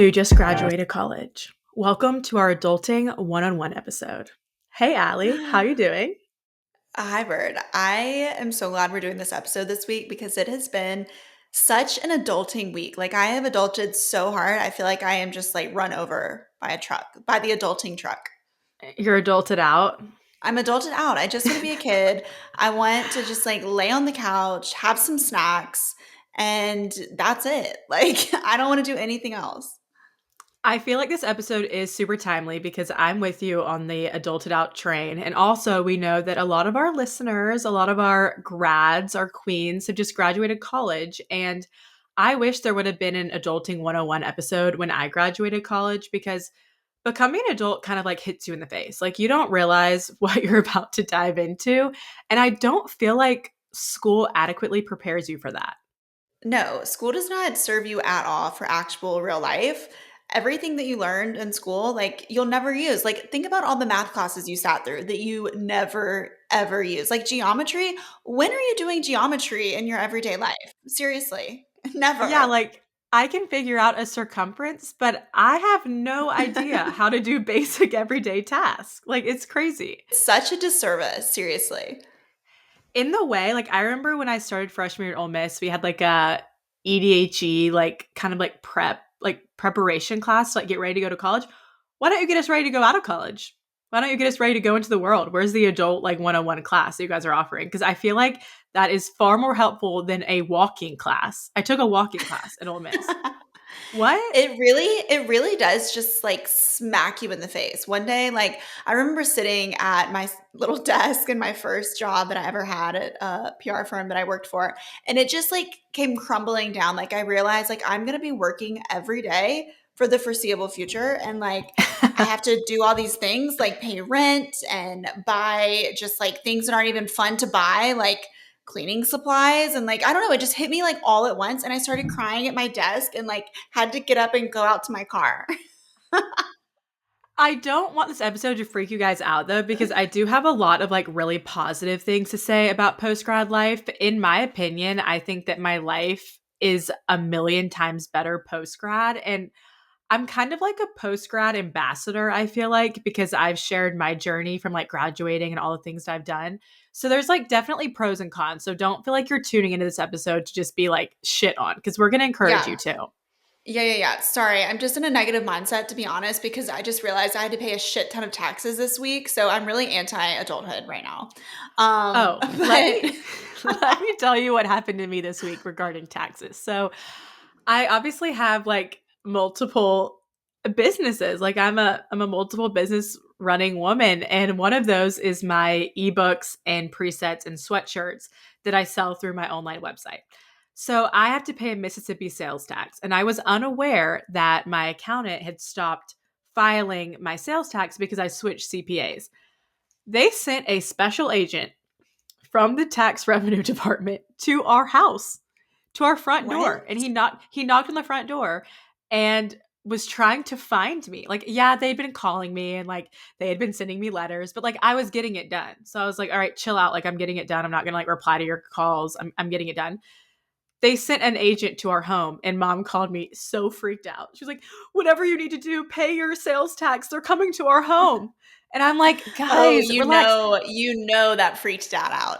who just graduated college. Welcome to our adulting one-on-one episode. Hey Allie, how you doing? Hi, Bird. I am so glad we're doing this episode this week because it has been such an adulting week. Like, I have adulted so hard. I feel like I am just like run over by a truck, by the adulting truck. You're adulted out. I'm adulted out. I just want to be a kid. I want to just like lay on the couch, have some snacks, and that's it. Like, I don't want to do anything else. I feel like this episode is super timely because I'm with you on the adulted out train. And also, we know that a lot of our listeners, a lot of our grads, our queens have just graduated college. And I wish there would have been an Adulting 101 episode when I graduated college because becoming an adult kind of like hits you in the face. Like, you don't realize what you're about to dive into. And I don't feel like school adequately prepares you for that. No, school does not serve you at all for actual real life. Everything that you learned in school, like you'll never use. Like, think about all the math classes you sat through that you never ever use. Like geometry. When are you doing geometry in your everyday life? Seriously, Yeah, never. like I can figure out a circumference, but I have no idea how to do basic everyday tasks. Like, it's crazy. It's such a disservice, seriously. In the way, like I remember when I started freshman year at Ole Miss, we had like a EDHE, like kind of like preparation class to like get ready to go to college. Why don't you get us ready to go out of college? Why don't you get us ready to go into the world? Where's the adult like one-on-one class that you guys are offering? Because I feel like that is far more helpful than a walking class. I took a walking class at Ole Miss. What? It really does just like smack you in the face. One day, like I remember sitting at my little desk in my first job that I ever had at a PR firm that I worked for, and it just like came crumbling down. Like I realized like I'm gonna be working every day for the foreseeable future, and like I have to do all these things like pay rent and buy just like things that aren't even fun to buy, like cleaning supplies. And like I don't know, it just hit me like all at once, and I started crying at my desk and like had to get up and go out to my car. I don't want this episode to freak you guys out though, because I do have a lot of like really positive things to say about post grad life. In my opinion, I think that my life is a million times better post grad. And I'm kind of like a post grad ambassador, I feel like, because I've shared my journey from like graduating and all the things that I've done. So there's like definitely pros and cons. So don't feel like you're tuning into this episode to just be like shit on, because we're going to encourage you Yeah. to. Yeah. Sorry, I'm just in a negative mindset to be honest, because I just realized I had to pay a shit ton of taxes this week. So I'm really anti adulthood right now. Oh, let But me let me tell you what happened to me this week regarding taxes. So, I obviously have like multiple businesses. Like I'm a multiple business running woman, and one of those is my ebooks and presets and sweatshirts that I sell through my online website. So, I have to pay a Mississippi sales tax, and I was unaware that my accountant had stopped filing my sales tax because I switched CPAs. They sent a special agent from the tax revenue department to our house, to our front what? door, and he knocked on the front door and was trying to find me. Like, yeah, they'd been calling me and like they had been sending me letters, but like I was getting it done. So I was like, all right, chill out. Like, I'm getting it done. I'm not gonna like reply to your calls. I'm getting it done. They sent an agent to our home, and mom called me so freaked out. She was like, whatever you need to do, pay your sales tax. They're coming to our home. And I'm like, Oh, guys, relax. you know that freaked dad out.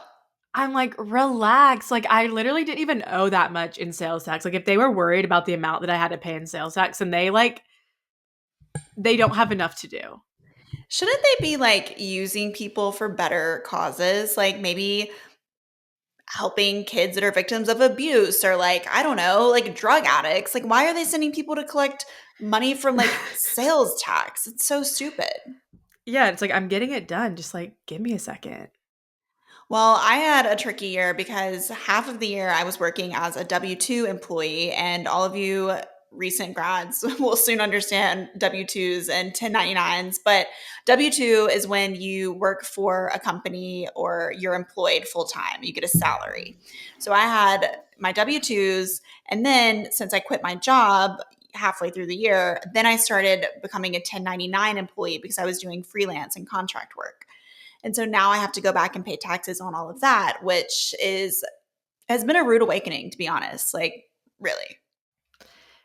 I'm like, relax. Like, I literally didn't even owe that much in sales tax. Like, if they were worried about the amount that I had to pay in sales tax, and they don't have enough to do. Shouldn't they be like using people for better causes? Like maybe helping kids that are victims of abuse or like, I don't know, like drug addicts. Like, why are they sending people to collect money from like sales tax? It's so stupid. Yeah, it's like, I'm getting it done. Just like, give me a second. Well, I had a tricky year because half of the year I was working as a W 2 employee, and all of you recent grads will soon understand W 2s and 1099s. But W 2 is when you work for a company or you're employed full time, you get a salary. So I had my W 2s, and then since I quit my job halfway through the year, then I started becoming a 1099 employee because I was doing freelance and contract work. And so now I have to go back and pay taxes on all of that, which is has been a rude awakening, to be honest. Like, really.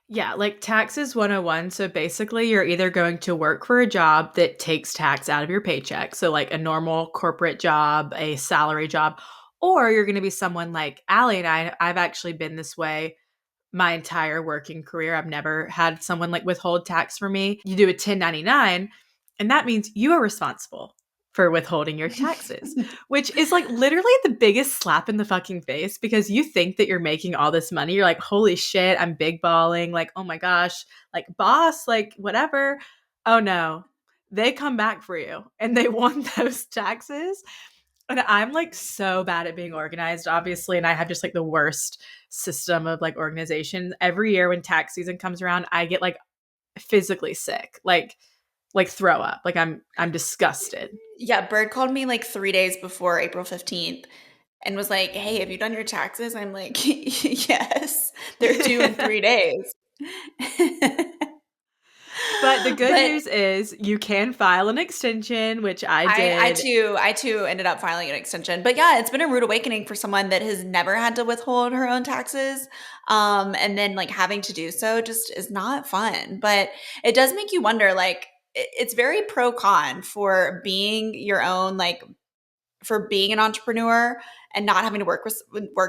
Yeah, like taxes 101. So basically, you're either going to work for a job that takes tax out of your paycheck. So, like a normal corporate job, a salary job, or you're going to be someone like Allie and I. I've actually been this way my entire working career. I've never had someone like withhold tax for me. You do a 1099, and that means you are responsible for withholding your taxes, which is like literally the biggest slap in the fucking face because you think that you're making all this money. You're like, holy shit, I'm big balling. Like, oh my gosh, like boss, like whatever. Oh no, they come back for you and they want those taxes. And I'm like so bad at being organized, obviously. And I have just like the worst system of like organization. Every year when tax season comes around, I get like physically sick, like throw up. Like I'm disgusted. Yeah, Bird called me like 3 days before April 15th and was like, "Hey, have you done your taxes?" I'm like, "Yes, they're due in 3 days." But the good But news is you can file an extension, which I I did. too I too ended up filing an extension. But yeah, it's been a rude awakening for someone that has never had to withhold her own taxes. And then like having to do so just is not fun. But it does make you wonder, like it's very pro con for being your own, like for being an entrepreneur and not having to work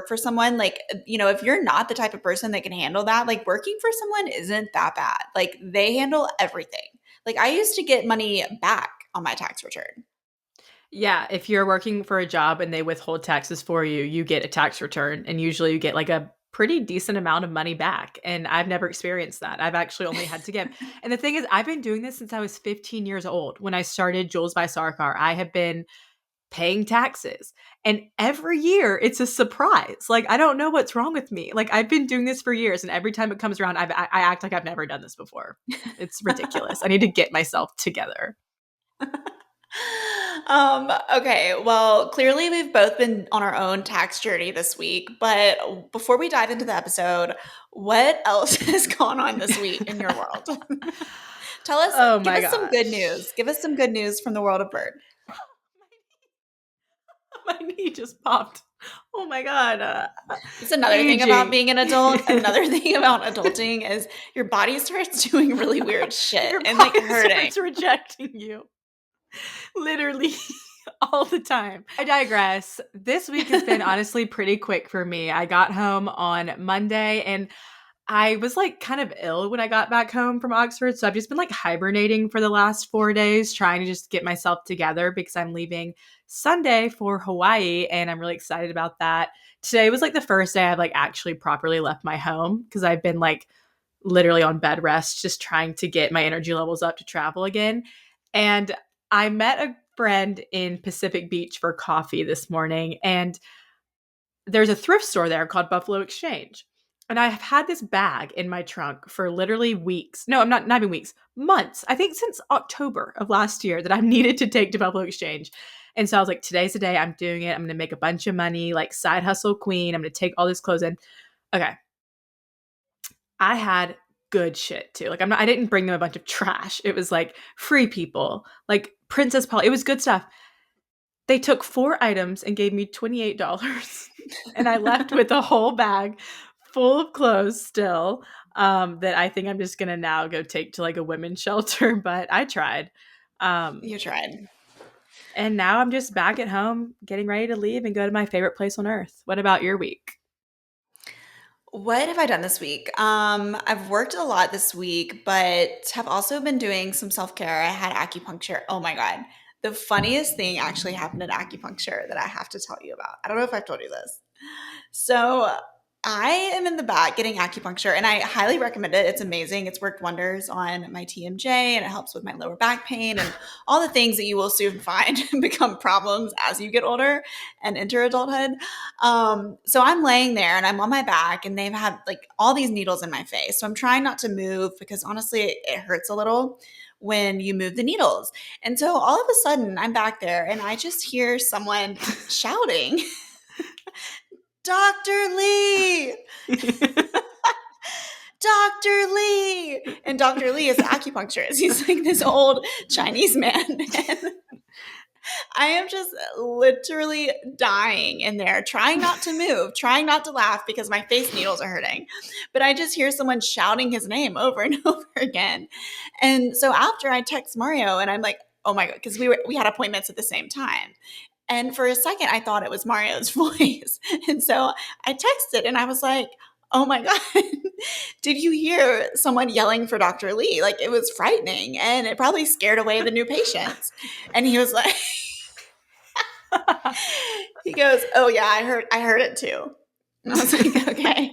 for someone. Like, if you're not the type of person that can handle that, like working for someone isn't that bad. Like they handle everything. Like I used to get money back on my tax return. Yeah, if you're working for a job and they withhold taxes for you, you get a tax return and usually you get like a pretty decent amount of money back. And I've never experienced that. I've actually only had to give. And the thing is, I've been doing this since I was 15 years old. When I started Jules by SarCar, I have been paying taxes. And every year it's a surprise. Like, I don't know what's wrong with me. Like, I've been doing this for years. And every time it comes around, I act like I've never done this before. It's ridiculous. I need to get myself together. Okay, well, clearly we've both been on our own tax journey this week, but before we dive into the episode, what else has gone on this week in your world? Tell us, Oh give my us some good gosh. news. Give us some good news from the world of Bird. My knee just popped. Oh my god. It's another thing about Aging. being an adult. Another thing about adulting is your body starts doing really weird shit Your and like body hurting. starts rejecting you. Literally all the time. I digress. This week has been honestly pretty quick for me. I got home on Monday and I was like kind of ill when I got back home from Oxford. So I've just been like hibernating for the last 4 days, trying to just get myself together because I'm leaving Sunday for Hawaii and I'm really excited about that. Today was like the first day I've like actually properly left my home because I've been like literally on bed rest, just trying to get my energy levels up to travel again. And I met a friend in Pacific Beach for coffee this morning, and there's a thrift store there called Buffalo Exchange. And I have had this bag in my trunk for literally weeks. No, I'm not even weeks, months. I think since October of last year that I've needed to take to Buffalo Exchange. And so I was like, today's the day I'm doing it. I'm going to make a bunch of money, like side hustle queen. I'm going to take all this clothes in. Okay. I had good shit too. Like I didn't bring them a bunch of trash. It was like Free People, like Princess Polly. It was good stuff. They took 4 items and gave me $28. And I left with a whole bag full of clothes still, that I think I'm just gonna now go take to like a women's shelter, but I tried. Um, You tried. and now I'm just back at home getting ready to leave and go to my favorite place on earth. What about your week? What have I done this week? I've worked a lot this week, but have also been doing some self-care. I had acupuncture. Oh my God. The funniest thing actually happened at acupuncture that I have to tell you about. I don't know if I've told you this. So I am in the back getting acupuncture and I highly recommend it. It's amazing. It's worked wonders on my TMJ and it helps with my lower back pain and all the things that you will soon find become problems as you get older and enter adulthood. So I'm laying there and I'm on my back and they've had like all these needles in my face. So I'm trying not to move because honestly, it hurts a little when you move the needles. And so all of a sudden I'm back there and I just hear someone shouting, Dr. Lee, Dr. Lee. And Dr. Lee is the acupuncturist. He's like this old Chinese man. And I am just literally dying in there, trying not to move, trying not to laugh because my face needles are hurting. But I just hear someone shouting his name over and over again. And so after I text Mario and I'm like, oh my God, because we had appointments at the same time. And for a second, I thought it was Mario's voice. And so I texted and I was like, oh my God, did you hear someone yelling for Dr. Lee? Like it was frightening and it probably scared away the new patients. And he was like, he goes, oh yeah, I heard it too. And I was like, okay.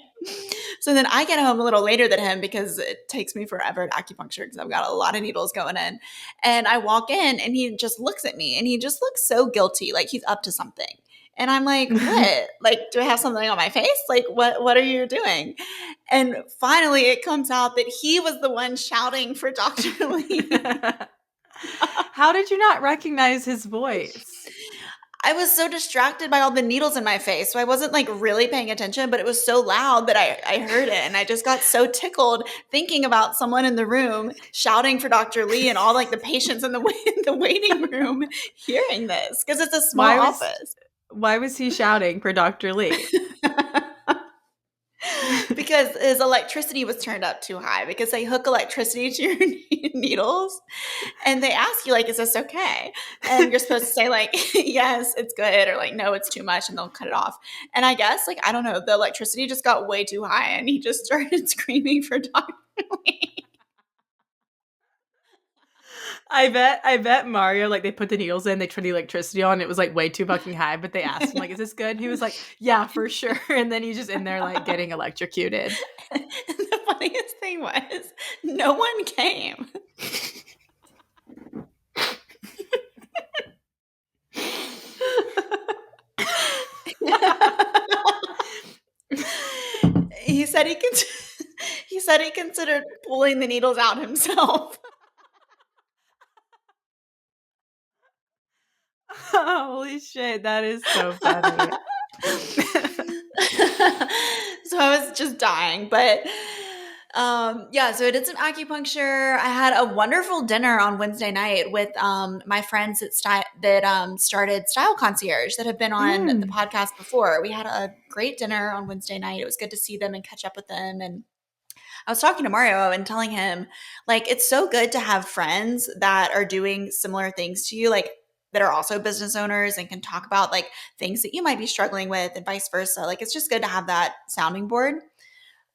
So then I get home a little later than him because it takes me forever at acupuncture because I've got a lot of needles going in. And I walk in and he just looks at me and he just looks so guilty, like he's up to something. And I'm like, what? Like, do I have something on my face? Like, what are you doing? And finally it comes out that he was the one shouting for Dr. Lee. How did you not recognize his voice? I was so distracted by all the needles in my face. So I wasn't like really paying attention, but it was so loud that I heard it. And I just got so tickled thinking about someone in the room shouting for Dr. Lee and all like the patients in the waiting room hearing this because it's a small office. Why was he shouting for Dr. Lee? Because his electricity was turned up too high because they hook electricity to your needles and they ask you like, is this okay? And you're supposed to say like, yes, it's good, or like, no, it's too much, and they'll cut it off. And I guess like, I don't know, the electricity just got way too high and he just started screaming for Dr. Lee. I bet Mario, like they put the needles in, they turned the electricity on, it was like way too fucking high, but they asked him like, is this good? He was like, yeah, for sure. And then he's just in there like getting electrocuted. And the funniest thing was no one came. He said he said he considered pulling the needles out himself. Holy shit, that is so funny. So I was just dying, but yeah, so I did some acupuncture. I had a wonderful dinner on Wednesday night with my friends that started Style Concierge that have been on the podcast before. We had a great dinner on Wednesday night. It was good to see them and catch up with them. And I was talking to Mario and telling him, like, it's so good to have friends that are doing similar things to you, like that are also business owners and can talk about like things that you might be struggling with and vice versa. Like, it's just good to have that sounding board.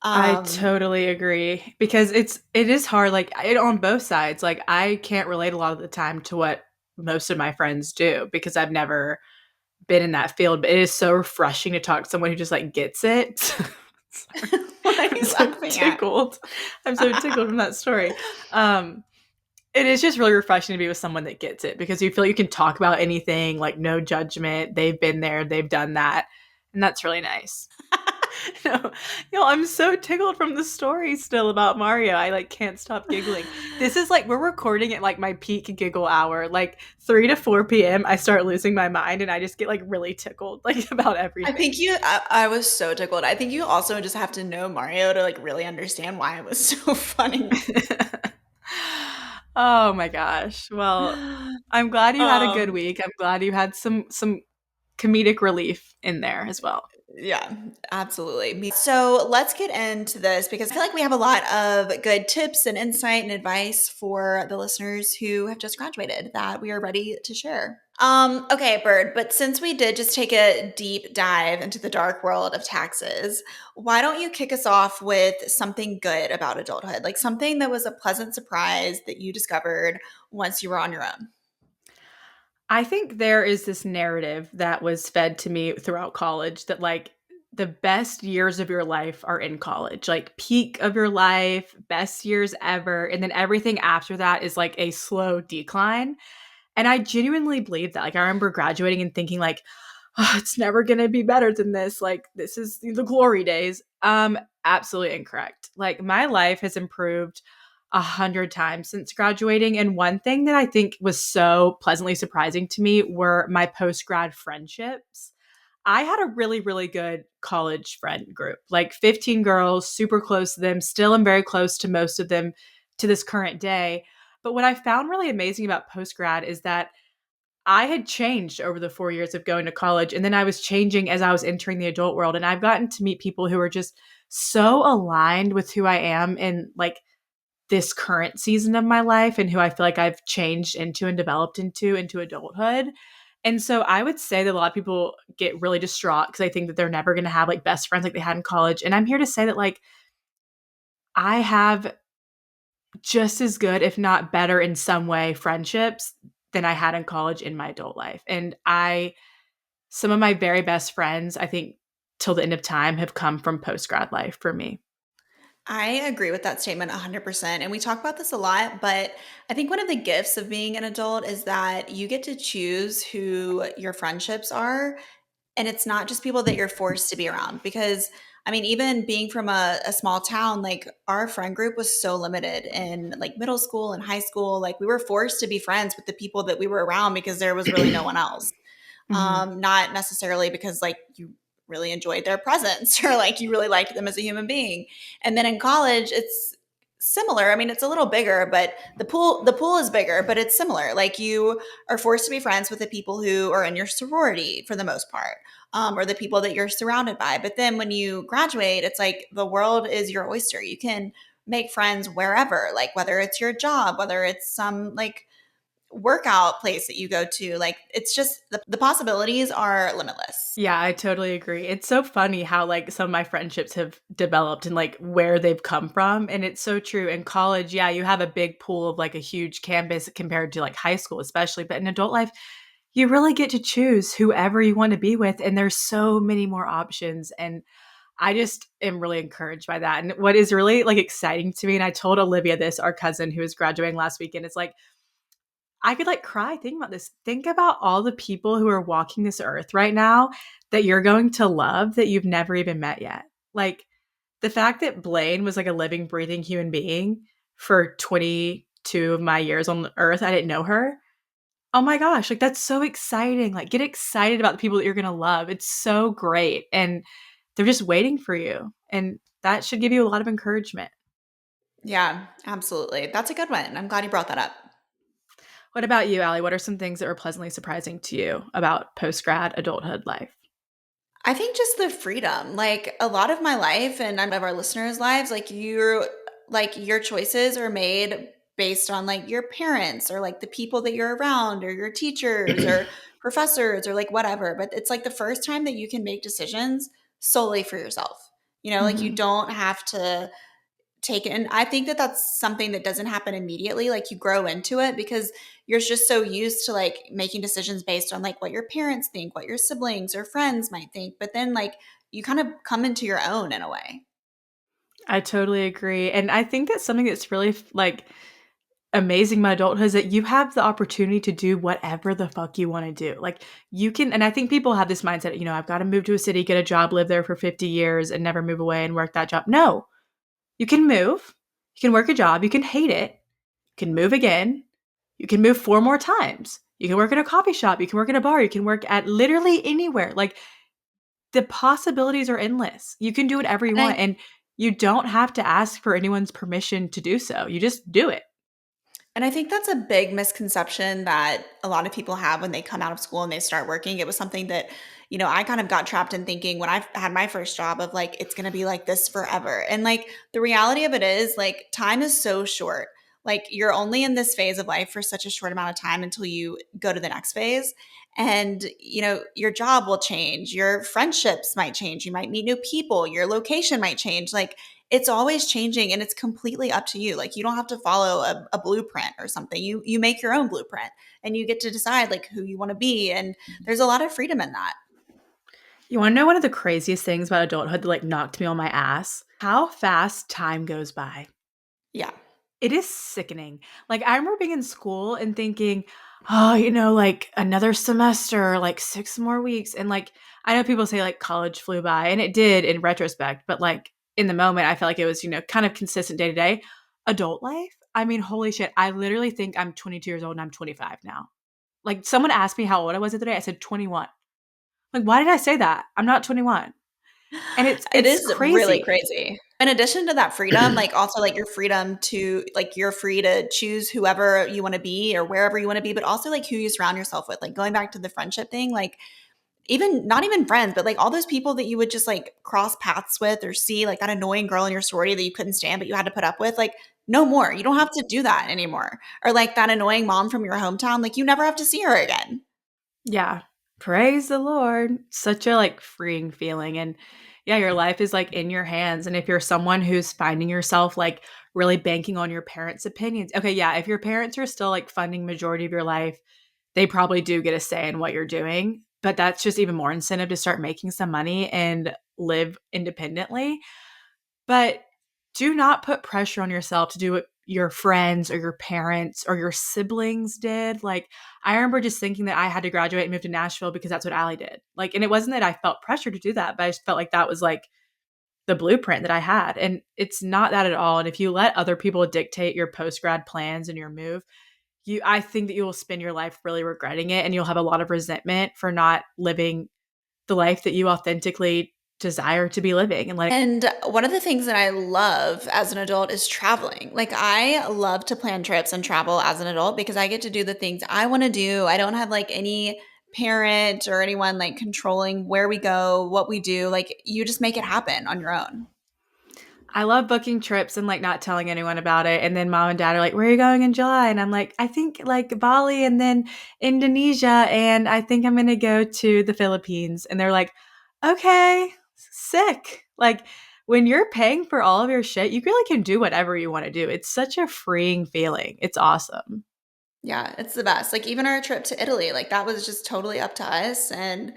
I totally agree because it is hard, like on both sides. Like I can't relate a lot of the time to what most of my friends do because I've never been in that field, but it is so refreshing to talk to someone who just like gets it. I'm so tickled. I'm so tickled from that story. It is just really refreshing to be with someone that gets it because you feel like you can talk about anything, like no judgment. They've been there, they've done that, and that's really nice. No, I'm so tickled from the story still about Mario. I like can't stop giggling. This is like we're recording at like my peak giggle hour, like 3 to 4 p.m. I start losing my mind and I just get like really tickled like about everything. I think I was so tickled. I think you also just have to know Mario to like really understand why it was so funny. Oh my gosh. Well, I'm glad you had a good week. I'm glad you had some comedic relief in there as well. Yeah, absolutely. So let's get into this because I feel like we have a lot of good tips and insight and advice for the listeners who have just graduated that we are ready to share. Okay, Bird, but since we did just take a deep dive into the dark world of taxes, why don't you kick us off with something good about adulthood? Like something that was a pleasant surprise that you discovered once you were on your own. I think there is this narrative that was fed to me throughout college that like the best years of your life are in college, like peak of your life, best years ever. And then everything after that is like a slow decline. And I genuinely believe that. Like I remember graduating and thinking like, oh, it's never going to be better than this. Like this is the glory days. Absolutely incorrect. Like my life has improved 100 times since graduating. And one thing that I think was so pleasantly surprising to me were my post-grad friendships. I had a really, really good college friend group, like 15 girls, super close to them. Still am very close to most of them to this current day. But what I found really amazing about post-grad is that I had changed over the 4 years of going to college, and then I was changing as I was entering the adult world. And I've gotten to meet people who are just so aligned with who I am in like this current season of my life and who I feel like I've changed into and developed into adulthood. And so I would say that a lot of people get really distraught because they think that they're never going to have like best friends like they had in college. And I'm here to say that like I have just as good, if not better in some way, friendships than I had in college in my adult life. And some of my very best friends, I think till the end of time, have come from post grad life for me. I agree with that statement 100%. And we talk about this a lot, but I think one of the gifts of being an adult is that you get to choose who your friendships are. And it's not just people that you're forced to be around. Because, I mean, even being from a small town, like our friend group was so limited in like middle school and high school. Like we were forced to be friends with the people that we were around because there was really no one else. Mhm. Not necessarily because like you really enjoyed their presence or like you really liked them as a human being. And then in college, it's similar. I mean, it's a little bigger, but the pool is bigger, but it's similar. Like you are forced to be friends with the people who are in your sorority for the most part, or the people that you're surrounded by. But then when you graduate, it's like the world is your oyster. You can make friends wherever, like whether it's your job, whether it's some like workout place that you go to. Like it's just the possibilities are limitless. Yeah, I totally agree. It's so funny how like some of my friendships have developed and like where they've come from. And it's so true. In college, yeah, you have a big pool of like a huge canvas compared to like high school, especially. But in adult life, you really get to choose whoever you want to be with. And there's so many more options. And I just am really encouraged by that. And what is really like exciting to me, and I told Olivia this, our cousin who was graduating last weekend, it's like I could like cry thinking about this. Think about all the people who are walking this earth right now that you're going to love that you've never even met yet. Like the fact that Blaine was like a living, breathing human being for 22 of my years on earth, I didn't know her. Oh my gosh, like that's so exciting. Like get excited about the people that you're going to love. It's so great. And they're just waiting for you. And that should give you a lot of encouragement. Yeah, absolutely. That's a good one. I'm glad you brought that up. What about you, Allie? What are some things that were pleasantly surprising to you about post grad adulthood life? I think just the freedom, like a lot of my life and of our listeners' lives, like your choices are made based on like your parents or like the people that you're around or your teachers or professors or like whatever. But it's like the first time that you can make decisions solely for yourself. You know, like you Mhm. don't have to take it. And I think that that's something that doesn't happen immediately. Like you grow into it because you're just so used to like making decisions based on like what your parents think, what your siblings or friends might think. But then like you kind of come into your own in a way. I totally agree. And I think that's something that's really like amazing about adulthood is that you have the opportunity to do whatever the fuck you want to do. Like you can, and I think people have this mindset, I've got to move to a city, get a job, live there for 50 years and never move away and work that job. No, you can move, you can work a job, you can hate it, you can move again, you can move 4 more times. You can work at a coffee shop, you can work at a bar, you can work at literally anywhere. Like the possibilities are endless. You can do whatever you And want. I And you don't have to ask for anyone's permission to do so. You just do it. And I think that's a big misconception that a lot of people have when they come out of school and they start working. It was something that, I kind of got trapped in thinking when I had my first job of like, it's going to be like this forever. And like the reality of it is like time is so short. Like you're only in this phase of life for such a short amount of time until you go to the next phase. And, your job will change, your friendships might change, you might meet new people, your location might change. Like it's always changing and it's completely up to you. Like you don't have to follow a blueprint or something. You make your own blueprint and you get to decide like who you want to be. And there's a lot of freedom in that. You want to know one of the craziest things about adulthood that like knocked me on my ass? How fast time goes by. Yeah. It is sickening. Like I remember being in school and thinking, oh, like another semester, like 6 more weeks. And like I know people say like college flew by, and it did in retrospect, but like in the moment, I felt like it was, kind of consistent day to day. Adult life, I mean, holy shit. I literally think I'm 22 years old and I'm 25 now. Like someone asked me how old I was the other day. I said 21. Like, why did I say that? I'm not 21. And it's It it's is really crazy. crazy. In addition to that freedom, like also like your freedom to like you're free to choose whoever you want to be or wherever you want to be, but also like who you surround yourself with. Like going back to the friendship thing, like even not even friends, but like all those people that you would just like cross paths with or see, like that annoying girl in your sorority that you couldn't stand but you had to put up with, like no more. You don't have to do that anymore. Or like that annoying mom from your hometown, like you never have to see her again. Yeah. Praise the Lord. Such a like freeing feeling. And yeah, your life is like in your hands. And if you're someone who's finding yourself like really banking on your parents' opinions, okay, yeah, if your parents are still like funding majority of your life, they probably do get a say in what you're doing. But that's just even more incentive to start making some money and live independently. But do not put pressure on yourself to do what your friends or your parents or your siblings did. Like, I remember just thinking that I had to graduate and move to Nashville because that's what Allie did. Like, and it wasn't that I felt pressure to do that, but I just felt like that was like the blueprint that I had. And it's not that at all. And if you let other people dictate your post grad plans and your move, I think that you will spend your life really regretting it and you'll have a lot of resentment for not living the life that you authentically desire to be living. And like, And one of the things that I love as an adult is traveling. Like, I love to plan trips and travel as an adult because I get to do the things I want to do. I don't have like any parent or anyone like controlling where we go, what we do. Like, you just make it happen on your own. I love booking trips and like not telling anyone about it. And then mom and dad are like, "Where are you going in July?" And I'm like, "I think like Bali and then Indonesia. And I think I'm going to go to the Philippines." And they're like, "Okay, sick." Like when you're paying for all of your shit, you really can do whatever you want to do. It's such a freeing feeling. It's awesome. Yeah, it's the best. Like even our trip to Italy, like that was just totally up to us and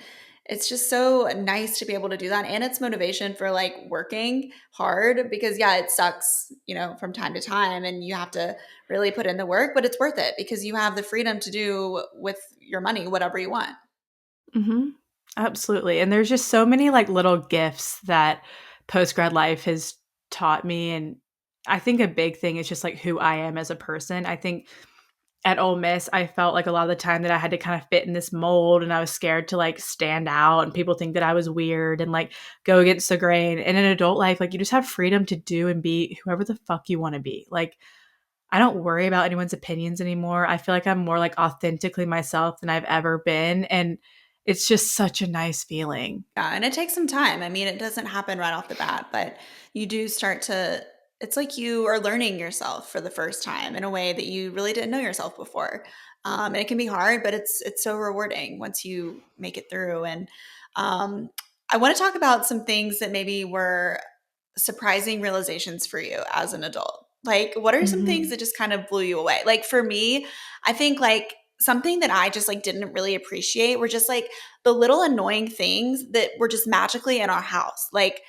it's just so nice to be able to do that and it's motivation for like working hard because yeah, it sucks, from time to time and you have to really put in the work, but it's worth it because you have the freedom to do with your money whatever you want. Hmm. Absolutely. And there's just so many like little gifts that post grad life has taught me. And I think a big thing is just like who I am as a person. I think at Ole Miss, I felt like a lot of the time that I had to kind of fit in this mold and I was scared to like stand out and people think that I was weird and like go against the grain. And in adult life, like you just have freedom to do and be whoever the fuck you want to be. Like I don't worry about anyone's opinions anymore. I feel like I'm more like authentically myself than I've ever been. And it's just such a nice feeling. Yeah, and it takes some time. I mean, it doesn't happen right off the bat, but you do start to it's like you are learning yourself for the first time in a way that you really didn't know yourself before. And it can be hard, but it's so rewarding once you make it through. And um, I want to talk about some things that maybe were surprising realizations for you as an adult. Like, what are some things Mhm. that just kind of blew you away? Like for me, I think like something that I just like didn't really appreciate were just like the little annoying things that were just magically in our house, like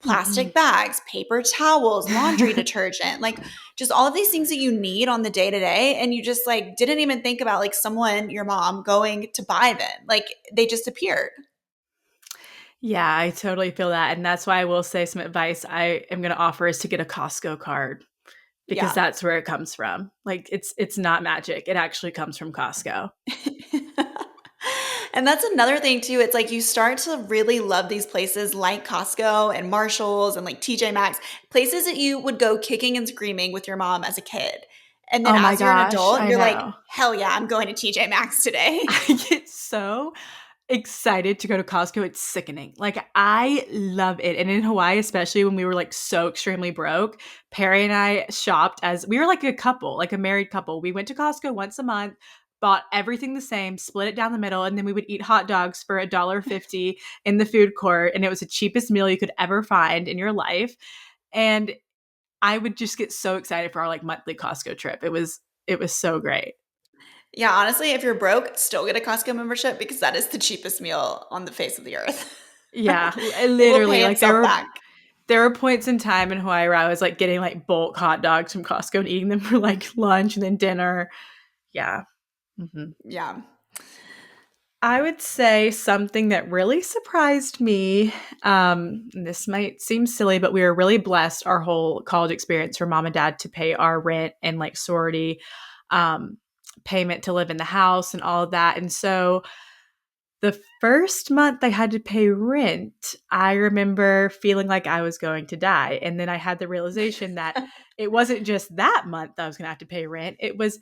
Mhm. plastic bags, paper towels, laundry detergent, like just all of these things that you need on the day to day. And you just like didn't even think about like someone, your mom, going to buy them. Like they just appeared. Yeah, I totally feel that. And that's why I will say some advice I am going to offer is to get a Costco card because Yeah. that's where it comes from. Like it's not magic. It actually comes from Costco. And that's another thing too. It's like you start to really love these places like Costco and Marshalls and like TJ Maxx, places that you would go kicking and screaming with your mom as a kid. And then Oh my as you're an gosh, adult, I you're like, know. hell yeah, I'm going to TJ Maxx today. I get so excited to go to Costco. It's sickening. Like I love it. And in Hawaii, especially when we were like so extremely broke, Perry and I shopped as we were like a couple, like a married couple. We went to Costco once a month, bought everything the same, split it down the middle, and then we would eat hot dogs for $1.50 in the food court. And it was the cheapest meal you could ever find in your life. And I would just get so excited for our like monthly Costco trip. It was so great. Yeah, honestly, if you're broke, still get a Costco membership because that is the cheapest meal on the face of the earth. Yeah, It will literally. pay Like there itself were back. there were points in time in Hawaii where I was like getting like bulk hot dogs from Costco and eating them for like lunch and then dinner. Yeah. Hmm. Yeah. I would say something that really surprised me. And this might seem silly, but we were really blessed our whole college experience for mom and dad to pay our rent and like sorority um, payment to live in the house and all of that. And so The first month I had to pay rent, I remember feeling like I was going to die. And then I had the realization that it wasn't just that month I was going to have to pay rent. It was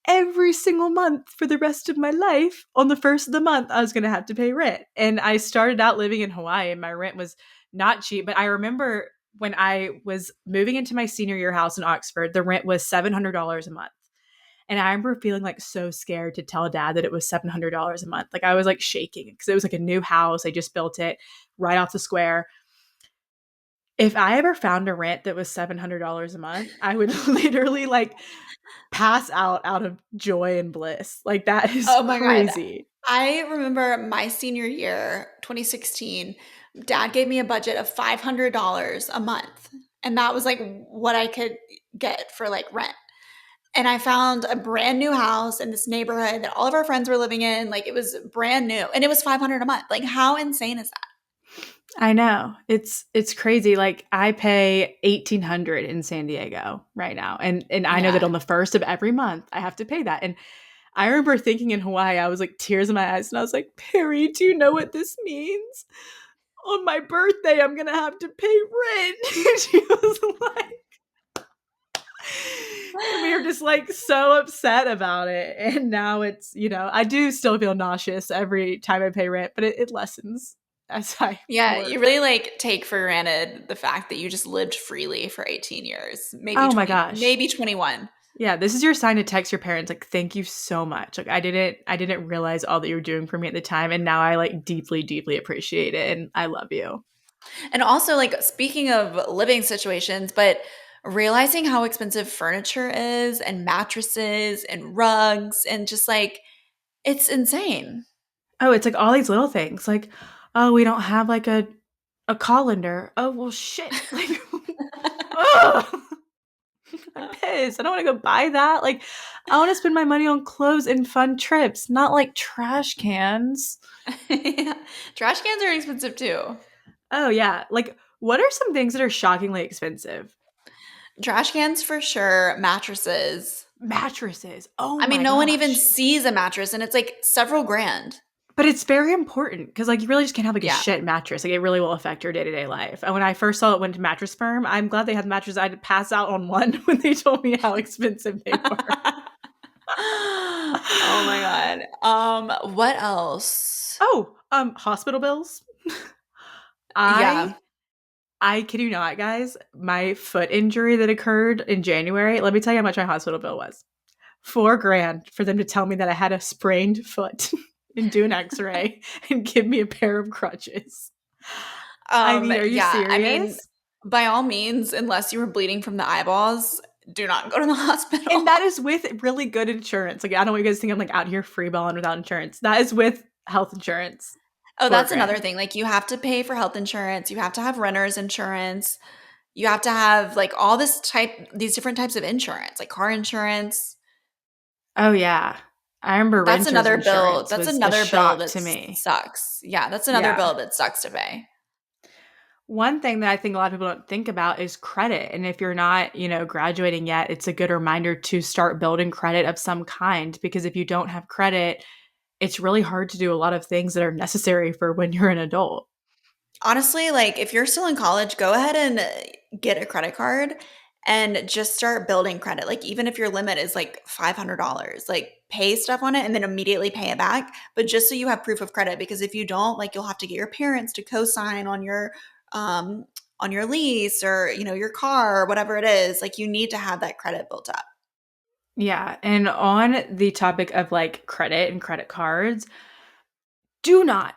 every single month for the rest of my life. On the first of the month, I was going to have to pay rent. And I started out living in Hawaii and my rent was not cheap. But I remember when I was moving into my senior year house in Oxford, the rent was $700 a month. And I remember feeling like so scared to tell dad that it was $700 a month. Like I was like shaking because it was like a new house. I just built it right off the square. If I ever found a rent that was $700 a month, I would literally like pass out of joy and bliss. Like that is Oh my God. crazy. I remember my senior year, 2016, dad gave me a budget of $500 a month. And that was like what I could get for like rent. And I found a brand new house in this neighborhood that all of our friends were living in. Like it was brand new and it was 500 a month. Like how insane is that? I know. It's crazy. Like I pay 1,800 in San Diego right now. And I know that Yeah. on the first of every month I have to pay that. And I remember thinking in Hawaii, I was like tears in my eyes and I was like, "Perry, do you know what this means? On my birthday I'm going to have to pay rent." And she was like, and we were just like so upset about it. And now it's, I do still feel nauseous every time I pay rent, but it lessens as I Yeah, you work. really like take for granted the fact that you just lived freely for 18 years, maybe Oh my 20, gosh. maybe 21. Yeah, this is your sign to text your parents like thank you so much. Like I didn't realize all that you were doing for me at the time and now I like deeply deeply appreciate it and I love you. And also, like, speaking of living situations, but realizing how expensive furniture is and mattresses and rugs and just like, it's insane. Oh, it's like all these little things. Like, oh, we don't have like a colander. Oh, well shit. Like ugh. I'm pissed. I don't want to go buy that. Like, I want to spend my money on clothes and fun trips, not like trash cans. Yeah. Trash cans are expensive too. Oh, yeah. Like, what are some things that are shockingly expensive? Trash cans for sure, mattresses. Mattresses. Oh I mean, my no one even gosh. sees a mattress and it's like several grand. But it's very important because, like, you really just can't have like a Yeah. shit mattress. Like, it really will affect your day to day life. And when I first saw it went to Mattress Firm, I'm glad they had the mattress. I had to pass out on one when they told me how expensive they were. Oh my God. What else? Oh, hospital bills. I Yeah. I kid you not, guys. My foot injury that occurred in January. Let me tell you how much my hospital bill was. 4 grand for them to tell me that I had a sprained foot and do an X-ray and give me a pair of crutches. I mean, are you Yeah, I mean, serious? by all means, unless you were bleeding from the eyeballs, do not go to the And hospital. that is with really good insurance. Like, I don't want you guys to think I'm like out here freeballing without insurance. That is with health insurance. Oh, Four that's another grand. thing. Like, you have to pay for health insurance, you have to have renter's insurance, you have to have like all these different types of insurance, like car insurance. Oh yeah. I remember That's renter's another bill. insurance That's was a another bill shock that to me. sucks. Yeah, that's another Yeah. bill that sucks to pay. One thing that I think a lot of people don't think about is credit. And if you're not, graduating yet, it's a good reminder to start building credit of some kind because if you don't have credit, it's really hard to do a lot of things that are necessary for when you're an adult. Honestly, like if you're still in college, go ahead and get a credit card and just start building credit. Like even if your limit is like $500, like pay stuff on it and then immediately pay it back, but just so you have proof of credit because if you don't, like you'll have to get your parents to co-sign um on your lease or, your car or whatever it is. Like you need to have that credit built up. Yeah. And on the topic of like credit and credit cards, do not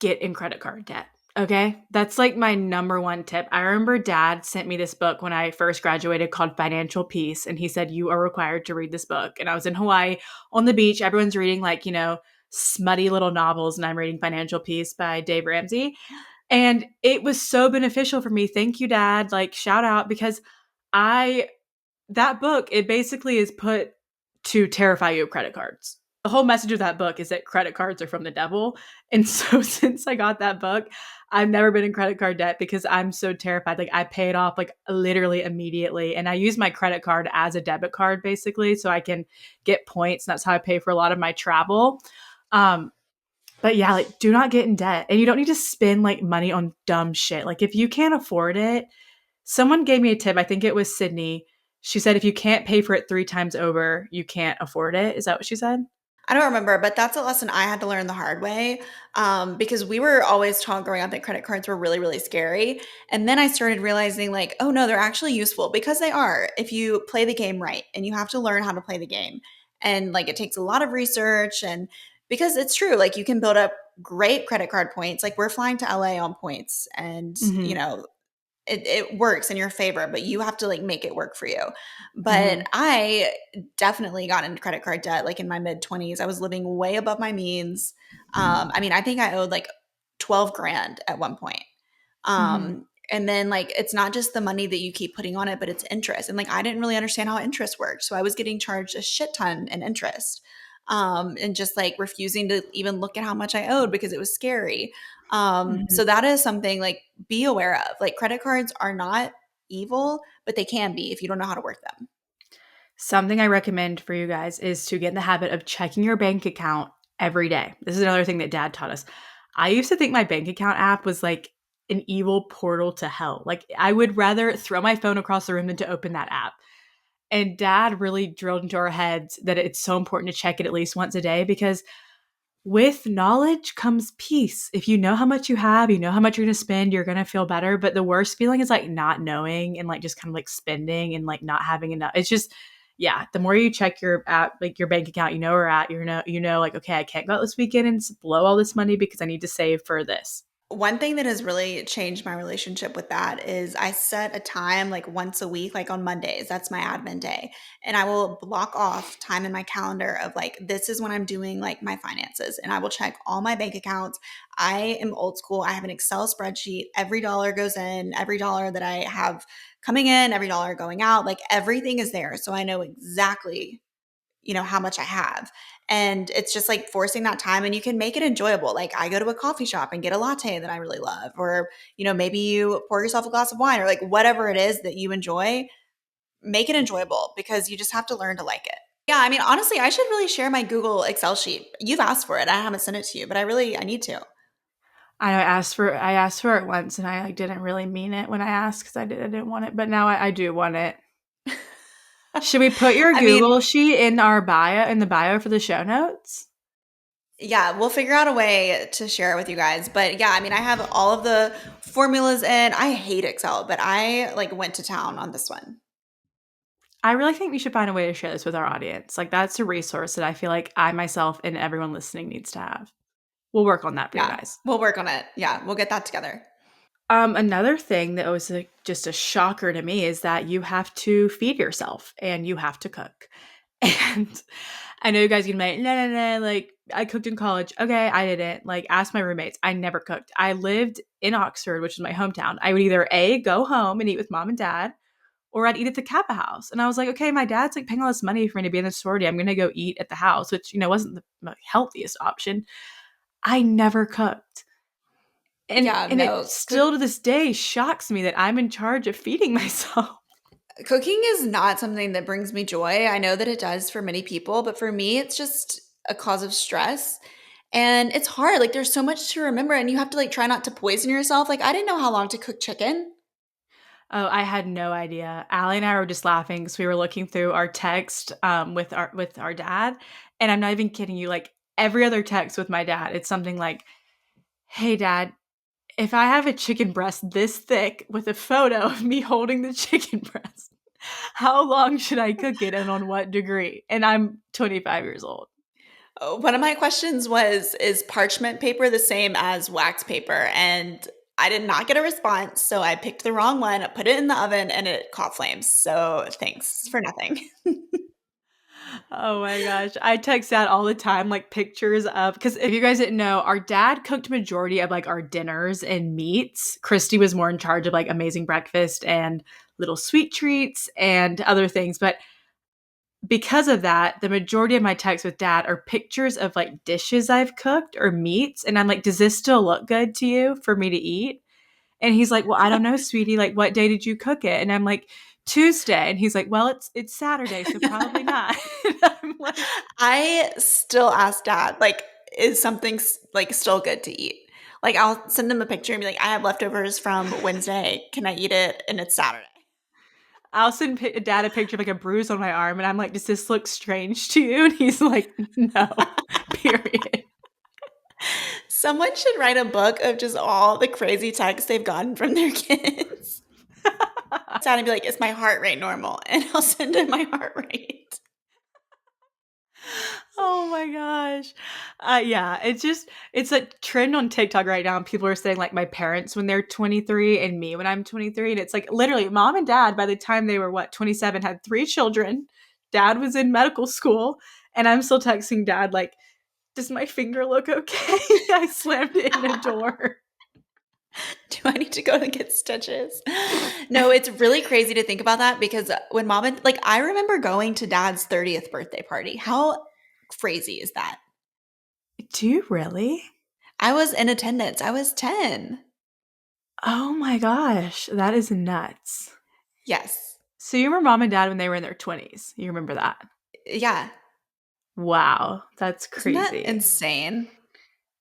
get in credit card debt. Okay. That's like my number one tip. I remember dad sent me this book when I first graduated called Financial Peace. And he said, you are required to read this book. And I was in Hawaii on the beach. Everyone's reading like, smutty little novels. And I'm reading Financial Peace by Dave Ramsey. And it was so beneficial for me. Thank you, dad. Like, shout out because I that book, it basically is put to terrify you of credit cards. The whole message of that book is that credit cards are from the devil. And so since I got that book, I've never been in credit card debt because I'm so terrified. Like I pay it off like literally immediately. And I use my credit card as a debit card basically so I can get points. And that's how I pay for a lot of my travel. Um, But yeah, like do not get in debt. And you don't need to spend like money on dumb shit. Like if you can't afford it, someone gave me a tip. I think it was Sydney. She said if you can't pay for it 3 times over, you can't afford it. Is that what she said? I don't remember, but that's a lesson I had to learn the hard way, because we were always taught growing up that credit cards were really, really scary. And then I started realizing, like, oh no, they're actually useful because they are if you play the game right and you have to learn how to play the game. And like it takes a lot of research and because it's true, like you can build up great credit card points. Like we're flying to LA on points and, Mm-hmm. it works in your favor, but you have to like make it work for you. But Mm-hmm. I definitely got into credit card debt like in my mid 20s. I was living way above my means. I mean, I think I owed like 12 grand at one point. Mm-hmm. And then like it's not just the money that you keep putting on it, but it's interest. And like I didn't really understand how interest worked. So I was getting charged a shit ton in interest. And just like refusing to even look at how much I owed because it was scary. Mm-hmm. So that is something like be aware of. Like credit cards are not evil, but they can be if you don't know how to work them. Something I recommend for you guys is to get in the habit of checking your bank account every day. This is another thing that dad taught us. I used to think my bank account app was like an evil portal to hell. Like I would rather throw my phone across the room than to open that app. And dad really drilled into our heads that it's so important to check it at least once a day because with knowledge comes peace. If you know how much you have, you know how much you're going to spend, you're going to feel better. But the worst feeling is like not knowing and like just kind of like spending and like not having enough. It's just, yeah, the more you check your app, like your bank account, you know where at, like, okay, I can't go out this weekend and blow all this money because I need to save for this. One thing that has really changed my relationship with that is I set a time like once a week, like on Mondays. That's my admin day. And I will block off time in my calendar of like, this is when I'm doing like my finances. And I will check all my bank accounts. I am old school. I have an Excel spreadsheet. Every dollar goes in, every dollar that I have coming in, every dollar going out, like everything is there. So I know exactly how much I have. And it's just like forcing that time and you can make it enjoyable. Like I go to a coffee shop and get a latte that I really love, or, maybe you pour yourself a glass of wine or like whatever it is that you enjoy, make it enjoyable because you just have to learn to like it. Yeah. I mean, honestly, I should really share my Google Excel sheet. You've asked for it. I haven't sent it to you, but I need to. I asked for it once and I like didn't really mean it when I asked because I didn't want it, but now I do want it. Should we put your I mean, Google sheet in our bio in the bio for the show notes? yeah, we'll figure out a way to share it with you guys. But yeah, I mean, I have all of the formulas in. I hate Excel, but I like went to town on this one. I really think we should find a way to share this with our audience. Like that's a resource that I feel like I myself and everyone listening needs to have. We'll work on that for you Yeah, guys. we'll work on it. Yeah, we'll get that together. Another thing that was just a shocker to me is that you have to feed yourself and you have to cook. And I know you guys can make no, no, no. Like I cooked in college. Okay, I didn't. Like ask my roommates. I never cooked. I lived in Oxford, which is my hometown. I would either a go home and eat with mom and dad, or I'd eat at the Kappa house. And I was like, okay, my dad's like paying all this money for me to be in the sorority. I'm gonna go eat at the house, which wasn't the healthiest option. I never cooked. Yeah, And it no, still to this day shocks me that I'm in charge of feeding myself. cooking is not something that brings me joy. I know that it does for many people, but for me, it's just a cause of stress. And it's hard. Like, there's so much to remember, and you have to like try not to poison yourself. Like, I didn't know how long to cook chicken. Oh, I had no idea. Allie and I were just laughing because we were looking through our text with our dad, and I'm not even kidding you. Like every other text with my dad, it's something like, "Hey, Dad, if I have a chicken breast this thick with a photo of me holding the chicken breast, how long should I cook it and on what degree?" And I'm 25 years old. One of my questions was, is parchment paper the same as wax paper? And I did not get a response. So I picked the wrong one, put it in the oven, and it caught flames. So thanks for nothing. Oh my gosh. I text dad all the time, like pictures of, because if you guys didn't know, our dad cooked majority of like our dinners and meats. Christy was more in charge of like amazing breakfast and little sweet treats and other things. But because of that, the majority of my texts with dad are pictures of like dishes I've cooked or meats. And I'm like, does this still look good to you for me to eat? And he's like, well, I don't know, sweetie. Like, what day did you cook it? And I'm like, Tuesday. And he's like, well, it's Saturday, so probably not. And I'm like, I still ask dad, like, is something like still good to eat. Like I'll send them a picture and be like, I have leftovers from Wednesday. Can I eat it? And it's Saturday. I'll send dad a picture of like a bruise on my arm, and I'm like, "Does this look strange to you?" And he's like, "No." Period. Someone should write a book of just all the crazy texts they've gotten from their kids. Sad and be like, is my heart rate normal? And I'll send in my heart rate. Oh my gosh. Yeah, it's a trend on TikTok right now. People are saying like my parents when they're 23 and me when I'm 23. And it's like literally mom and dad by the time they were 27 had 3 children. Dad was in medical school. And I'm still texting dad like, does my finger look okay? I slammed it in a door. Do I need to go and get stitches? No, it's really crazy to think about that because when mom and like I remember going to dad's 30th birthday party. How crazy is that? Do you really? I was in attendance. I was 10. Oh my gosh. That is nuts. Yes. So you were mom and dad when they were in their 20s. You remember that? Yeah. Wow. That's Isn't that crazy. insane?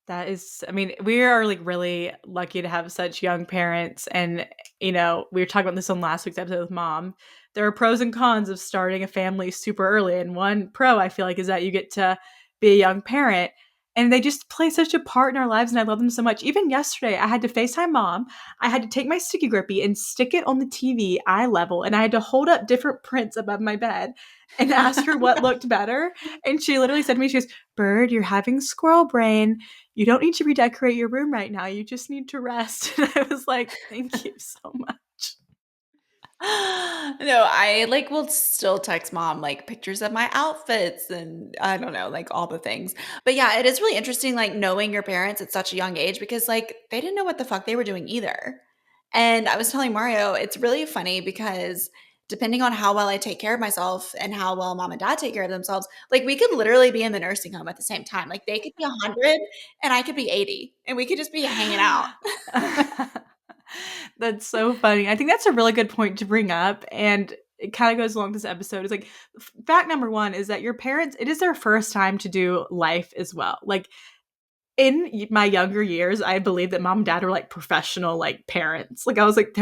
That is, I mean, we are like really lucky to have such young parents. And, we were talking about this on last week's episode with mom. There are pros and cons of starting a family super early. And one pro I feel like is that you get to be a young parent and they just play such a part in our lives. And I love them so much. Even yesterday, I had to FaceTime mom. I had to take my sticky grippy and stick it on the TV eye level. And I had to hold up different prints above my bed and ask her what looked better. And she literally said to me, she goes, Bird, you're having squirrel brain. You don't need to redecorate your room right now. You just need to rest. And I was like, thank you so much. No, I like will still text mom like pictures of my outfits and I don't know, like all the things. But yeah, it is really interesting like knowing your parents at such a young age because like they didn't know what the fuck they were doing either. And I was telling Mario, it's really funny because depending on how well I take care of myself and how well mom and dad take care of themselves, like we could literally be in the nursing home at the same time. Like they could be 100 and I could be 80 and we could just be hanging out. That's so funny. I think that's a really good point to bring up. And it kind of goes along this episode. It's like fact number one is that your parents, it is their first time to do life as well. Like in my younger years, I believe that mom and dad were like professional like parents. Like I was like,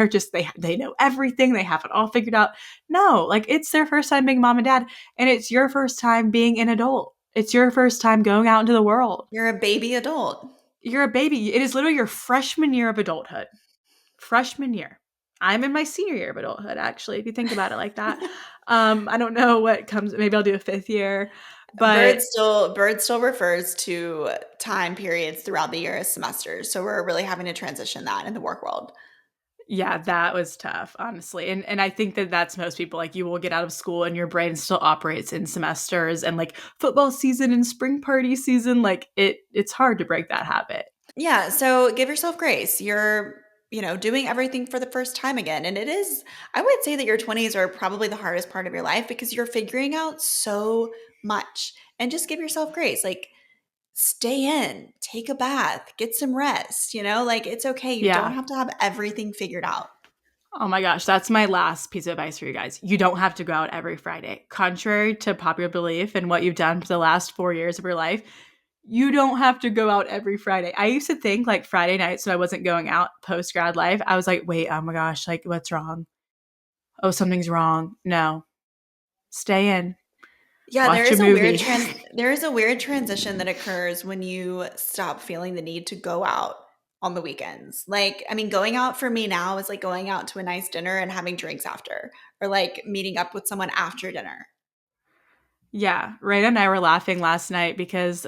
they know everything, they have it all figured out. No, like it's their first time being mom and dad, and it's your first time being an adult. It's your first time going out into the world. You're a baby adult. You're a baby. It is literally your freshman year of adulthood. Freshman year. I'm in my senior year of adulthood, actually, if you think about it like that. I don't know what comes, maybe I'll do a 5th year, Bird but still Bird still refers to time periods throughout the year as semesters. So we're really having to transition that in the work world. yeah, that was tough, honestly. And I think that that's most people. Like you will get out of school and your brain still operates in semesters and like football season and spring party season. Like it's hard to break that habit. Yeah, so give yourself grace. You're, doing everything for the first time again. And it is, I would say that your 20s are probably the hardest part of your life because you're figuring out so much. And just give yourself grace. Like stay in, take a bath, get some rest, like it's okay. You don't Yeah. have to have everything figured out. Oh my gosh, that's my last piece of advice for you guys. You don't have to go out every Friday. Contrary to popular belief and what you've done for the last 4 years of your life, you don't have to go out every Friday. I used to think like Friday nights when I wasn't going out post grad life, I was like, wait, oh my gosh, like what's wrong? Oh, something's wrong. No, stay in, Yeah, watch a movie. there is a weird transition that occurs when you stop feeling the need to go out on the weekends. Like, I mean, going out for me now is like going out to a nice dinner and having drinks after, or like meeting up with someone after dinner. Yeah, Raina and I were laughing last night because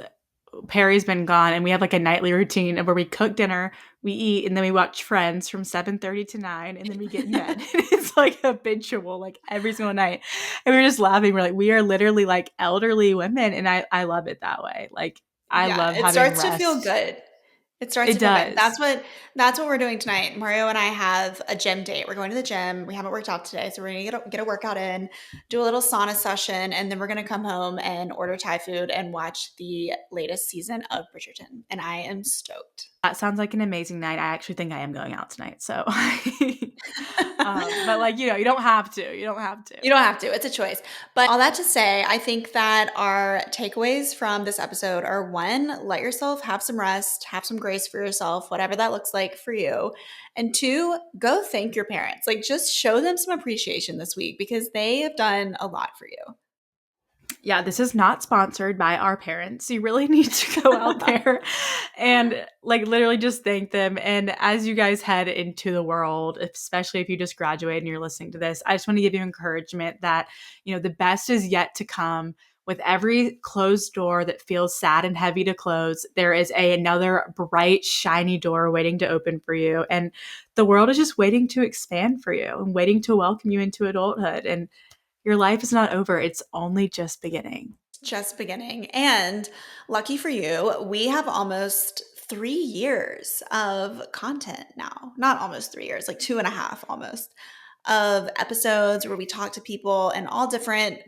Perry's been gone and we have like a nightly routine of where we cook dinner, we eat, and then we watch Friends from 7:30 to 9 and then we get in bed. It's like habitual, like every single night. And we were just laughing. We're like, we are literally like elderly women and I love it that way. Like I Yeah, love it having starts to feel rest. good. It starts It to feel good. does. That's what we're doing tonight. Mario and I have a gym date. We're going to the gym. We haven't worked out today, so we're gonna get a workout in, do a little sauna session, and then we're gonna come home and order Thai food and watch the latest season of Bridgerton. And I am stoked. That sounds like an amazing night. I actually think I am going out tonight. So But like, you don't have to. You don't have to. You don't have to. It's a choice. But all that to say, I think that our takeaways from this episode are one, let yourself have some rest, have some grace for yourself, whatever that looks like for you. And two, go thank your parents. Like just show them some appreciation this week because they have done a lot for you. Yeah, this is not sponsored by our parents. You really need to go out there and like literally just thank them. And as you guys head into the world, especially if you just graduated and you're listening to this, I just want to give you encouragement that, the best is yet to come. With every closed door that feels sad and heavy to close, there is another bright, shiny door waiting to open for you. And the world is just waiting to expand for you and waiting to welcome you into adulthood. And your life is not over. It's only just beginning. Just beginning. And lucky for you, we have almost 3 years of content now. Not almost 3 years, like 2.5 almost, of episodes where we talk to people in all different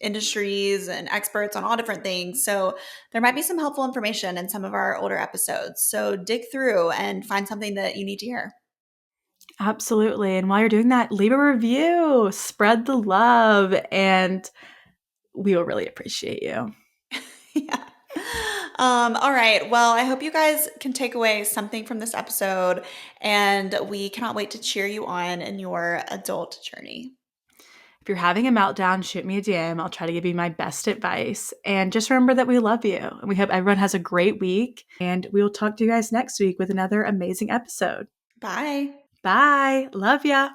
industries and experts on all different things. So there might be some helpful information in some of our older episodes. So dig through and find something that you need to hear. Absolutely. And while you're doing that, leave a review, spread the love, and we will really appreciate you. Yeah. All right. Well, I hope you guys can take away something from this episode, and we cannot wait to cheer you on in your adult journey. If you're having a meltdown, shoot me a DM. I'll try to give you my best advice. And just remember that we love you. And we hope everyone has a great week. And we will talk to you guys next week with another amazing episode. Bye. Bye. Love ya.